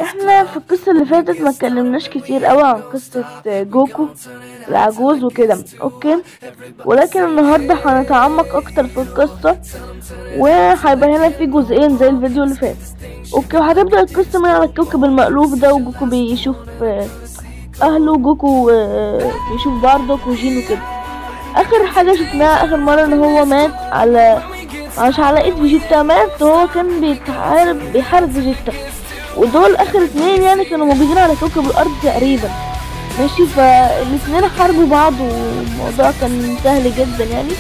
احنا في القصة اللي فاتت ما اتكلمناش كتير قوي عن قصة جوكو العجوز وكده، اوكي، ولكن النهاردة هنتعمق اكتر في القصة وهيبقى هنا في جزئين زي الفيديو اللي فات، اوكي. وهتبدأ القصة من على الكوكب المألوف ده، وجوكو بيشوف اهله، جوكو بيشوف باردوك وجين وكده. اخر حاجة شفناها اخر مرة ان هو مات على ايد فيجيتا، مات وهو كان بيحارب فيجيتا، ودول اخر اتنين يعني كانوا موجودين على كوكب الارض تقريبا، ماشي. فالاتنين حاربوا بعض والموضوع كان سهل جدا يعني.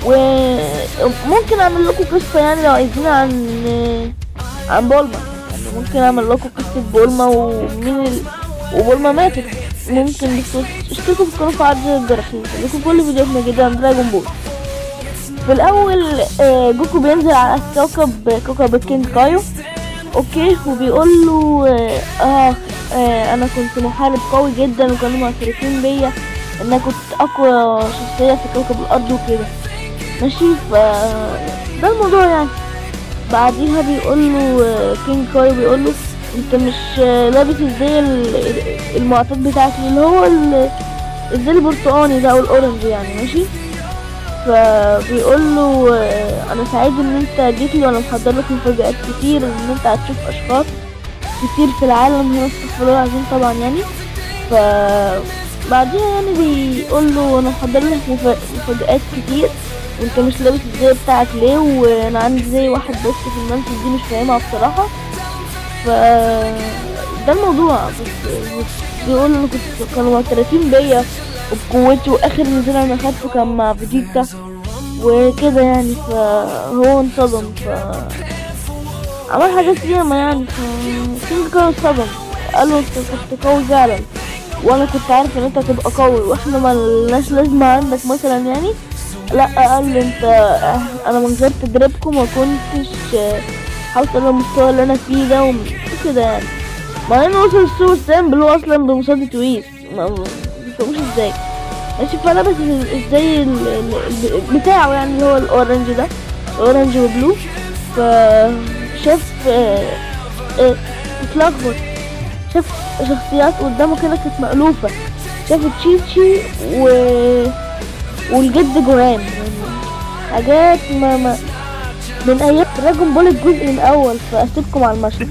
وممكن اعمل لكم قصة يعني لو عايزين عن بولما، يعني ممكن اعمل لكم قصة بولما وبولما ماتت. ممكن اشتركوا في القناة وفعلوا زر الجرس لكم كل فيديوهاتنا جديدة عن دراجون بول. في الاول جوكو بينزل على كوكب الكينج كايو، اوكي، وبيقول له انا كنت محارب قوي جدا وكانوا معترفين بيا ان انا كنت اقوى شخصية في كوكب الارض وكده، ماشي. ده الموضوع يعني. بعديها بيقول له كينج كايو بيقول له انت مش لابس الزي المعتاد بتاعك اللي هو الزي البرتقاني ده او الاورنج يعني، ماشي. فبيقول له انا سعيد ان انت جيت لي وانا محضر لك مفاجآت كتير، ان انت هتشوف اشخاص كتير في العالم هنا، استغفر الله العظيم طبعا يعني. فبعديها يعني بيقول له انا محضر لك مفاجآت كتير وانت مش لابس الزي بتاعك ليه، وانا عندي زي واحد بس في المنزل دي مش فاهمها بصراحة. ده الموضوع. بس بيقول له كانوا معترفين بيا وبقوتي، واخر نزال انا خدته كان مع فيجيتا وكده يعني. فهو انصدم، عمل حاجات ياما يعني. كينج كايو اتصدم، قال له انت كنت قوي فعلا وانا كنت عارف ان انت هتبقى قوي واحنا ملناش لازمة عندك مثلا يعني. لا، قال له انا من غير تدريبكم ما كنتش حاصل المستوى اللي انا فيه ده وكده يعني. مع انه وصل السوبر سايم اللي هو اصلا بمساعدة ويس، ما مش ازاي، ماشي. فلبس ازاي بتاعه يعني اللي هو الاورنج ده، اورنج وبلو. فشاف اتلخبط، شاف شخصيات قدامه كده كانت مألوفة، شاف تشيتشي والجد جوهان، يعني حاجات ما من ايام دراجون بول الجزء الاول. فاسيبكم على المشهد.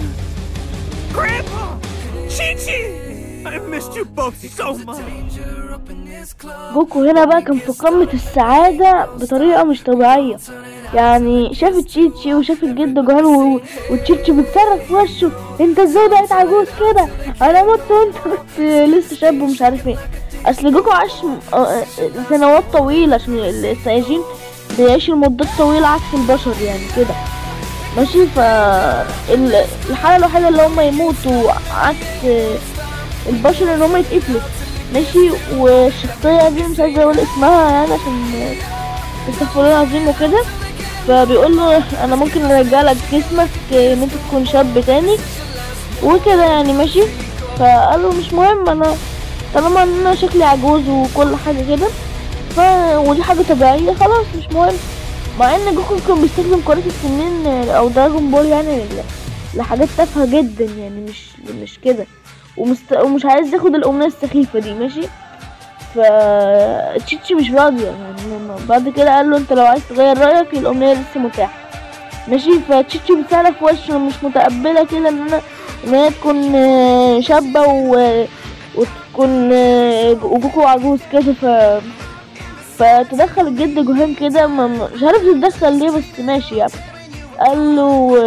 جوكو هنا بقى كان في قمة السعادة بطريقة مش طبيعية، يعني شاف تشيتشي وشاف الجد جوهان وتشيتشي بتصرخ في وشه انت ازاي بقيت عجوز كده، انا مت وانت كنت لسه شاب ومش عارف ايه. اصل جوكو عاش سنوات طويلة عشان السايجين بيعيشوا مدات طويلة عكس البشر يعني كده، ماشي. الحالة الوحيدة اللي هم يموتوا عكس البشر ان هم يتقتلوا، ماشي. والشخصية دي مش عايزة اقول اسمها يعني عشان استغفر الله العظيم وكده. فبيقول له انا ممكن ارجع لك جسمك ان انت تكون شاب تاني وكده يعني، ماشي. فقال له مش مهم، انا طالما ان انا شكلي عجوز وكل حاجة كده ودي حاجة طبيعية خلاص مش مهم. مع ان جوكو كان بيستخدم كرة السنين او دراجون بول يعني لحاجات تافهة جدا يعني، مش كده، ومش عايز ياخد الامنية السخيفة دي، ماشي. تشيتشي مش راضية يعني. بعد كده قال له انت لو عايز تغير رأيك الامنية لسه متاحة، ماشي. فتشيتشي بتسألها في وشه مش متقبلة كده ان هي تكون شابة وتكون وجوكو عجوز كده. فتدخل الجد جوهان كده، مش عارف تتدخل ليه بس ماشي يعني. قال له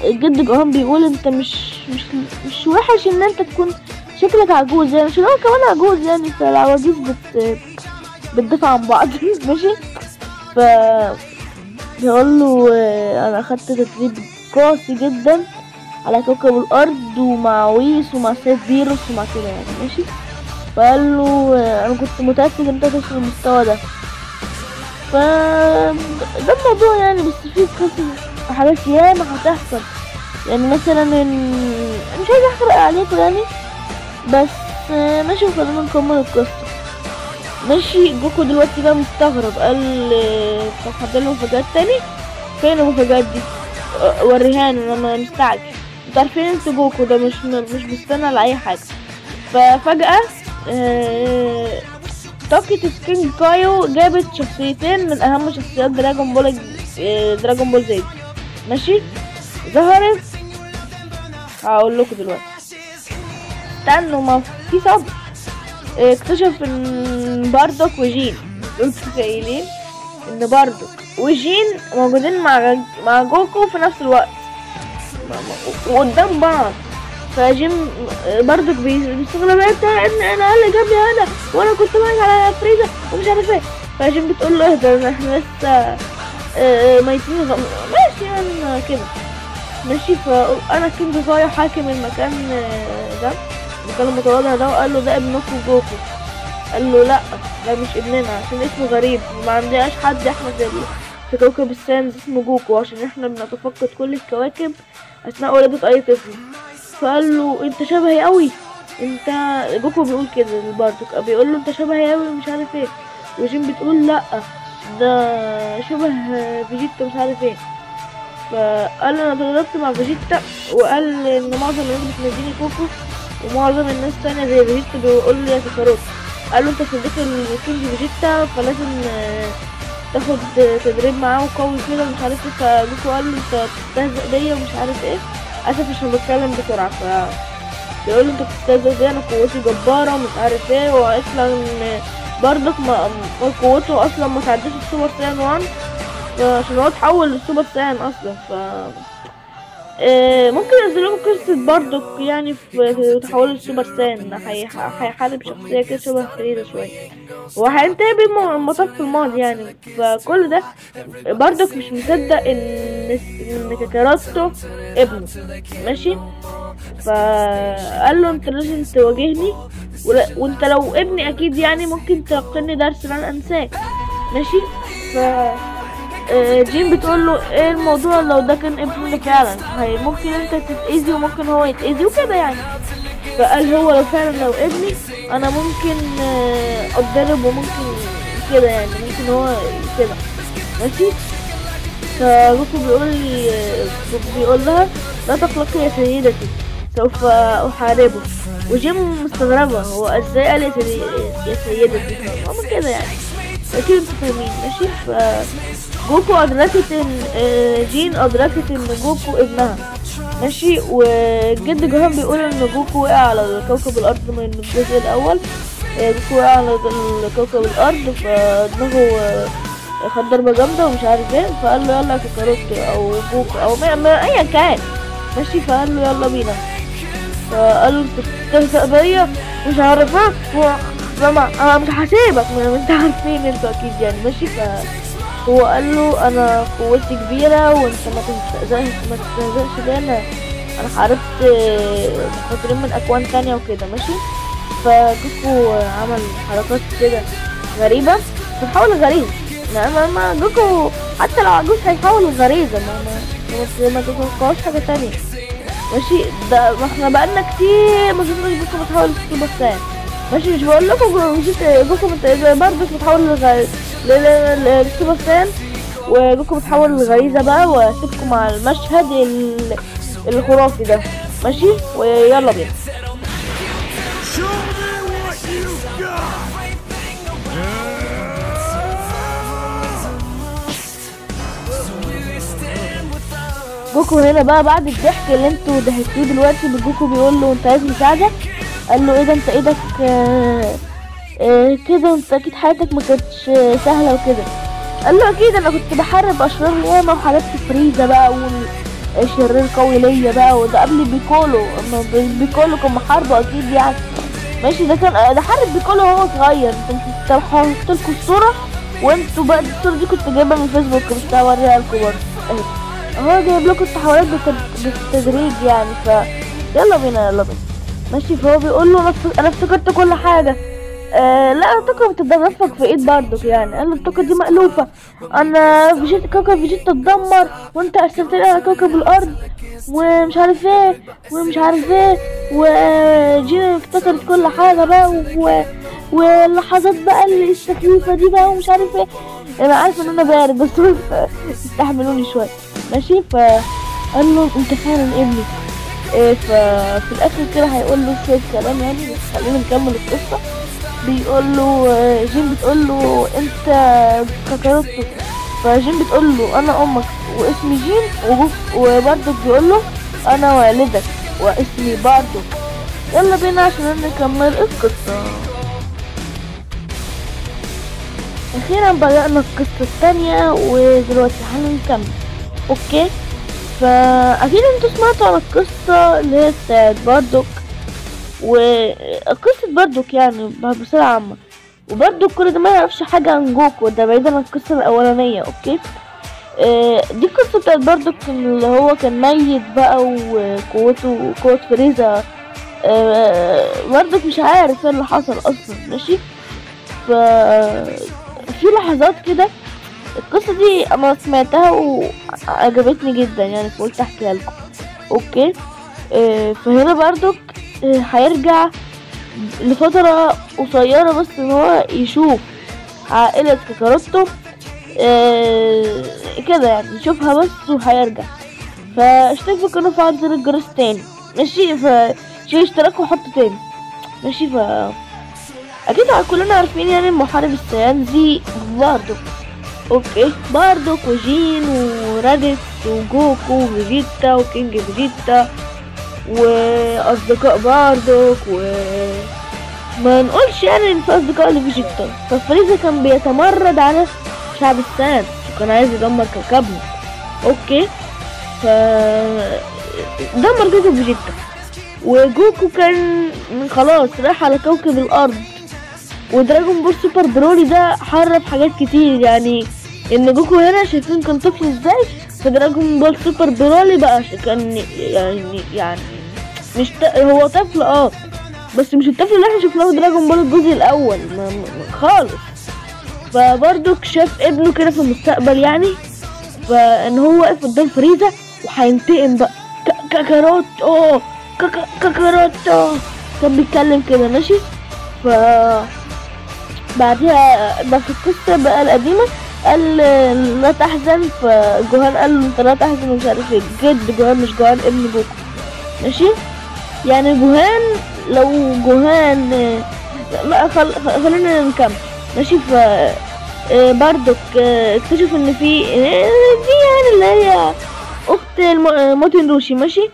الجد جوهان بيقول انت مش وحش ان انت تكون شكلك عجوز يعني، عشان هو كمان عجوز يعني، فالعواجيز بتدافع عن بعض ماشي. بيقول له انا اخدت تدريب قاسي جدا على كوكب الارض ومع ويس ومع سيد بيروس ومع كده يعني، ماشي. فقال له انا كنت متأكد ان انت توصل المستوى ده. ده الموضوع يعني. بس في قصص حاجات ياما هتحصل يعني، مثلا مش عايز احرق عليكم يعني، بس ماشي. وخلينا نكمل القصة، ماشي. جوكو دلوقتي بقى مستغرب، قال طب حضر له مفاجآت تاني، فين المفاجآت دي؟ وريهاني انا مستعجل. انتوا عارفين انتوا جوكو ده مش بيستنى لاي حاجه. ففجأة طاقة سكين كايو جابت شخصيتين من اهم شخصيات دراجون بول زي، ماشي. ظهرت، هقول لكم دلوقتي، استنوا ما في صبر. اكتشف ان باردوك وجين، انتوا متخيلين ان باردوك وجين موجودين مع جوكو في نفس الوقت وقدام بعض. فجيم باردوك بيستغرب، انت انا اللي جابني هنا وانا كنت ماشي على فريزا ومش عارف ايه. فجيم بتقول له اهدى، احنا لسه ميتين ماشي يعني كده، ماشي. فانا كينج كايو حاكم المكان ده، المكان المتواضع ده، وقال له ده ابنكم جوكو. قال له لا ده مش ابننا عشان اسمه غريب، ما عندناش حد احنا في كوكب السانز اسمه جوكو، عشان احنا بنتفقد كل الكواكب اثناء ولادة اي طفل. فقال له انت شبهي قوي، انت جوكو بيقول كده لباردوك، بيقول له انت شبهي قوي مش عارف ايه. وجين بتقول لا ده شبه فيجيتا مش عارف ايه. فقال له انا اتدربت مع فيجيتا، وقال ان معظم الناس بتناديني كوكو ومعظم الناس تانية زي فيجيتا بيقول لي يا كاكاروت. قال له انت صديق الكينج فيجيتا فلازم تاخد تدريب معاه وقوي كده ومش عارف ايه. فجوكو قال له انت بتستهزئ بيا ومش عارف ايه، اسف عشان بتكلم بسرعه. بيقول له انت بتستهزئ بيا، انا قوتي جباره ومش عارف ايه، واصلا برضك قوته اصلا ما تعديش السوبر ساين 1 عشان هو اتحول للسوبر ساين اصلا. ممكن انزل لكم قصة باردوك يعني في تحول السوبر ساين، هيحارب شخصية كده شبه فريدة شوية، وهينتهي بالمطاف في الماضي يعني. فكل ده باردوك مش مصدق ان كاكاروتو ابنه، ماشي. فقال له انت لازم تواجهني، وانت لو ابني اكيد يعني ممكن تلقني درس لن انساك، ماشي. جين بتقول له ايه الموضوع لو ده كان ابني فعلا، ممكن انت تتأذي وممكن هو يتأذي وكده يعني. فقال هو لو فعلا لو ابني انا ممكن اتدرب وممكن كده يعني، ممكن هو كده، ماشي. فجوكو بيقول لها لا تقلقي يا سيدتي سوف احاربه. وجيم مستغربة هو ازاي قال يا سيدتي، هو كده يعني اكيد انتوا فاهمين، ماشي. جوكو ادركت ان جين ادركت ان جوكو ابنها، ماشي. وجد جوهان بيقول ان جوكو وقع على كوكب الارض من الجزء الاول. جوكو وقع على كوكب الارض فدماغه خد ضربة جامدة ومش عارف ايه. فقال له يلا يا كاكاروت او جوكو او ايا كان، ماشي. فقال له يلا بينا. فقال له انت بتستهزأ بيا مش عارف ايه، انا مش هسيبك، انت عارفين انتوا اكيد يعني، ماشي. هو قال له انا قوتي كبيره وانت ما تستهزئش بيا، انا حاربت مقاتلين من اكوان تانية وكده، ماشي. فجوكو عمل حركات كده غريبه بتحول غريزه، ما جوكو حتى لو عجوز هيحول غريزه، ما تتوقعوش حاجه تانية، ماشي. ده احنا بقالنا كتير ما شفناش جوكو بتحول للسوبر ساين، ماشي. مش بقول لكم جوكو برضه بتحول للسوبر ساين، وجوكو بتحول للغريزة بقى. واسيبكم مع المشهد الخرافي ده، ماشي. ويلا بينا. جوكو هنا بقى بعد الضحك اللي انتوا ضحكتوه دلوقتي، جوكو بيقول له انت عايز مساعدة؟ قال له ايه ده انت ايدك كده، انت اكيد حياتك ما كانتش سهله وكده. قال له اكيد انا كنت بحارب اشرار ياما وحاربت فريزا بقى والشرير قوي ليا بقى، وده قبل بيكولو كان محاربه اكيد يعني، ماشي. ده حارب بيكولو وهو صغير. انت هحط لكم الصوره وانتوا بقى الصوره دي كنت جايبها من فيسبوك، مش هوريها لكم برضه اهو، جايب لكم التحولات بالتدريج يعني. يلا بينا ماشي. فهو بيقول له انا افتكرت كل حاجه. لا الطاقة بتتدفق في ايد باردوك يعني. قال له الطاقة دي مألوفة، انا كوكب فيجيتا اتدمر وانت ارسلتني على كوكب الارض ومش عارف ايه وجينا افتكرت كل حاجة بقى واللحظات بقى السخيفة دي بقى ومش عارف ايه. انا عارفة ان انا بارد بس استحملوني شوية، ماشي. قال له انت فعلا ابني. ففي الاخر كده هيقول له شويه كلام يعني، بس خلينا نكمل القصه. بيقول له جين بتقول له انت كاكاروتو، فجين بتقول له انا امك واسمي جين، وباردوك بيقول له انا والدك واسمي باردوك. يلا بينا عشان نكمل القصه. اخيرا بدأنا القصه الثانيه، ودلوقتي هنكمل. اوكي، فاكيد انتوا سمعتوا عن القصه اللي هي بتاعت باردوك، وقصة باردوك يعني بصورة عامة. وباردوك كل ده ما يعرفش حاجة عن جوكو، ده بعيدا عن القصة الأولانية. اوكي، دي القصة بتاعت باردوك اللي هو كان ميت بقى، وقوته قوة فريزا. باردوك مش عارف ايه اللي حصل اصلا. ماشي، ف في لحظات كده القصة دي انا سمعتها وعجبتني جدا يعني، فقلت احكيها لكم. اوكي، فهنا باردوك هيرجع لفترة قصيرة بس ان هو يشوف عائلة كاكاروتو كده يعني، يشوفها بس وهيرجع. فاشترك في القناة وفعل زر الجرس تاني. ماشي، شيل اشتراك وحط تاني. ماشي، اكيد كلنا عارفين يعني المحارب السيانزي باردوك. اوكي، باردوك وجين وراديتس وجوكو وفيجيتا وكينج فيجيتا واصدقاء باردوك، ما نقولش يعني ان في اصدقاء لفيجيتا. ففريزا كان بيتمرد على شعب السان وكان عايز يدمر كوكبنا. اوكي، ف دمر كوكب فيجيتا، وجوكو كان خلاص راح على كوكب الارض. ودراجون بول سوبر برولي ده حرف حاجات كتير يعني، ان جوكو هنا شايفين كان طفل ازاي، في دراجون بول سوبر برولي بقى كان يعني مش هو طفل بس مش الطفل اللي احنا شفناه في دراجون بول الجزء الاول خالص. فبرضك شاف ابنه كده في المستقبل يعني، فان هو واقف قدام فريزا وهينتقم بقى. كاكاروتو كاكاروتو كان بيتكلم كده. ماشي، بعدها بقى في القصة بقى القديمة قال لا تحزن، فجوهان قال له انت لا تحزن ومش عارف ايه. جد جوهان مش جوهان ابن جوكو. ماشي، يعني جوهان لو جوهان خلينا نكمل. ماشي، باردوك اكتشف ان في يعني اللي هي اخت موتن روشي. ماشي،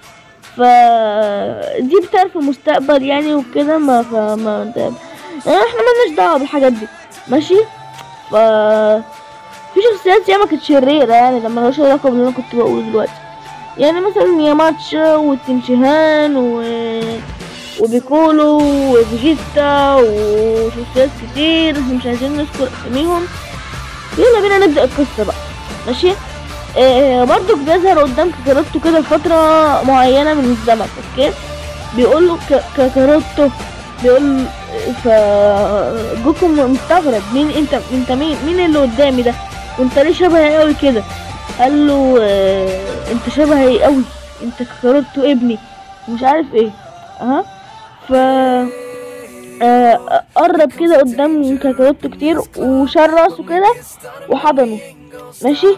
دي بتعرف المستقبل يعني وكده، ما احنا مالناش دعوه بالحاجات دي. ماشي، في شخصيات ياما كانت شريره يعني، ده ملهاش علاقه باللي انا كنت بقوله دلوقتي. يعني مثلا ياماتشا وتنشيهان وبيكولو وفيجيتا وشخصيات كتير احنا مش عايزين نذكر اساميهم. يلا بينا نبدأ القصة بقى. ماشي، برضو بيظهر قدام كاكاروتو كده فترة معينة من الزمن. اوكي، بيقول له كاكاروتو، بيقول جوكو مستغرب مين انت مين اللي قدامي ده، وانت ليه شبهي قوي كده؟ قال له انت شبهي قوي، انت كاكاروتو ابني مش عارف ايه. قرب كده قدام كاكاروتو كتير وشال راسه كده وحضنه. ماشي،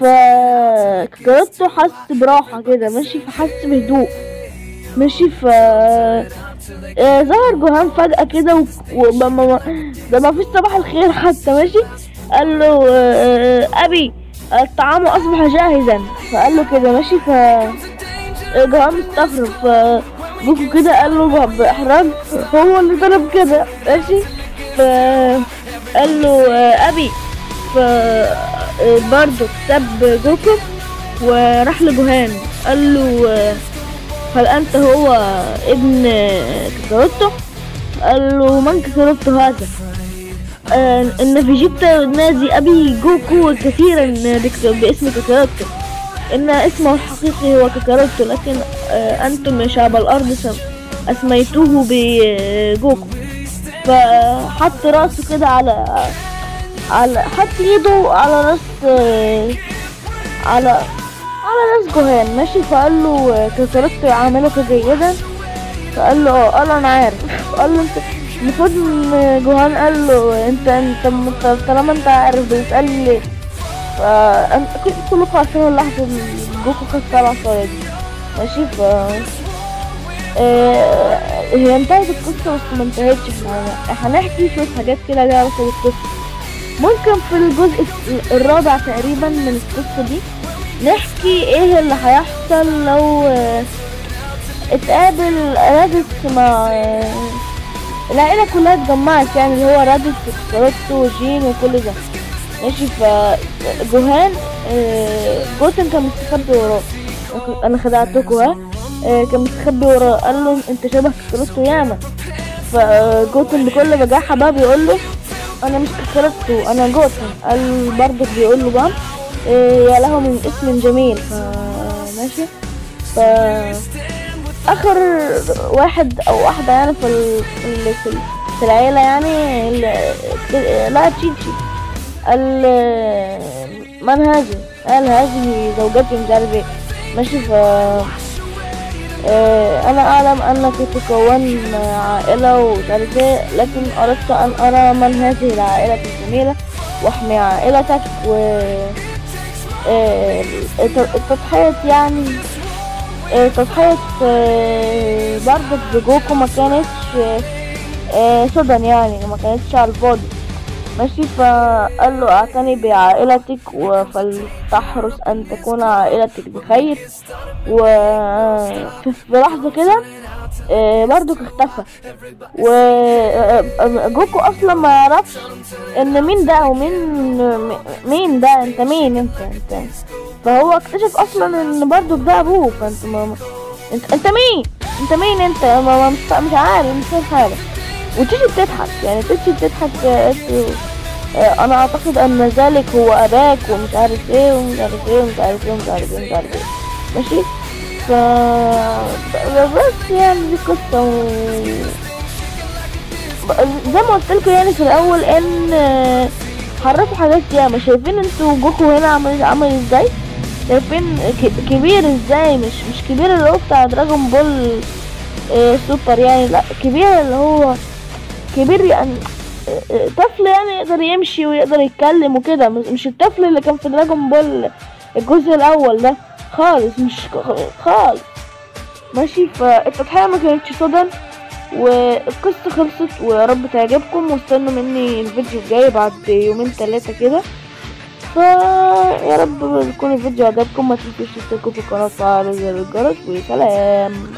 كاكاروتو حس براحة كده. ماشي، فحس بهدوء. ماشي، ظهر جوهان فجأة كده ده ما فيش صباح الخير حتى. ماشي، قال له أبي الطعام أصبح جاهزا، فقال له كده. ماشي، جوهان مستغرب، جوكو كده قال له بإحراج هو اللي طلب كده. ماشي، قال له أبي، برضه ساب جوكو وراح لجوهان قال له هل أنت هو ابن كاكاروتو؟ قال له من كاكاروتو هذا؟ إن فيجيتا نادي أبي جوكو كثيرا باسم كاكاروتو، إن اسمه الحقيقي هو كاكاروتو، لكن أنتم يا شعب الأرض أسميتوه بجوكو. فحط راسه كده على حط ايده على راس على راس جوهان. ماشي، فقال له كاكاروتو يعاملك جيدا؟ فقال له قال له انا عارف. قال له انت المفروض ان جوهان قال له انت طالما انت عارف بتسألني ليه؟ كلكم عارفين اللحظة اللي جوكو خد 7 صواريخ دي. ماشي. هي انتهت القصة بس ما انتهتش. احنا هنحكي شوية حاجات كده ليها علاقة بالقصة. ممكن في الجزء الرابع تقريبا من القصة دي نحكي ايه اللي هيحصل لو اتقابل راديس مع العائلة كلها اتجمعت، يعني اللي هو راديس وكاروتو وجين وكل ده. ماشي. فجوهان جوتن كان مستخبي وراه. انا خدعتكوا ها. كان مستخبي وراه، قال له انت شبه كاروتو ياما. فجوتن بكل بجاحة بقى بيقول له انا مش كاروتو انا جوتن. قال برضه بيقول له بقى يا له من اسم جميل. ماشي. اخر واحد او واحدة يعني في العيلة يعني لا تشيتشي. قال من هذه؟ قال هذه زوجتي مش عارف ايه. ماشي. انا اعلم انك تكون عائلة ومش عارف ايه، لكن اردت ان ارى من هذه العائلة الجميلة واحمي عائلتك و التضحية يعني تضحية برضك بجوكو ما كانتش سدى، يعني ما كانتش على الفاضي. ماشي. فقال له اعتني بعائلتك فلتحرص ان تكون عائلتك بخير. وفي لحظة كده برضك اختفى. وجوكو اصلا ما يعرفش ان مين ده او مين ده. انت مين انت. فهو اكتشف اصلا ان برضك ده ابوه. فانت انت مين انت مش عارف، مش فاهم حاجه. وتيجي بتضحك، يعني تيجي بتضحك. انا اعتقد ان ذلك هو اباك ومش عارف ايه ومش عارف ايه ومش عارف ايه ومش عارف ايه ومش عارف ايه. ماشي. بس يعني دي قصة زي ما قلت لكم يعني في الاول ان حرفوا حاجات ياما. شايفين انتوا جوكو هنا عمل ازاي؟ شايفين كبير ازاي؟ مش كبير اللي هو بتاع دراجون بول سوبر يعني، لا كبير اللي هو كبير يعني طفل يعني يقدر يمشي ويقدر يتكلم وكده. مش الطفل اللي كان في دراجون بول الجزء الاول ده خالص، مش خالص. ماشي. فالتضحية ما كانتش صدى والقصة خلصت. ويا رب تعجبكم واستنوا مني الفيديو الجاي بعد 2-3 كده. يا رب يكون الفيديو عجبكم. ما تنسوش تشتركوا في القناة وتفعلوا زر الجرس. وسلام.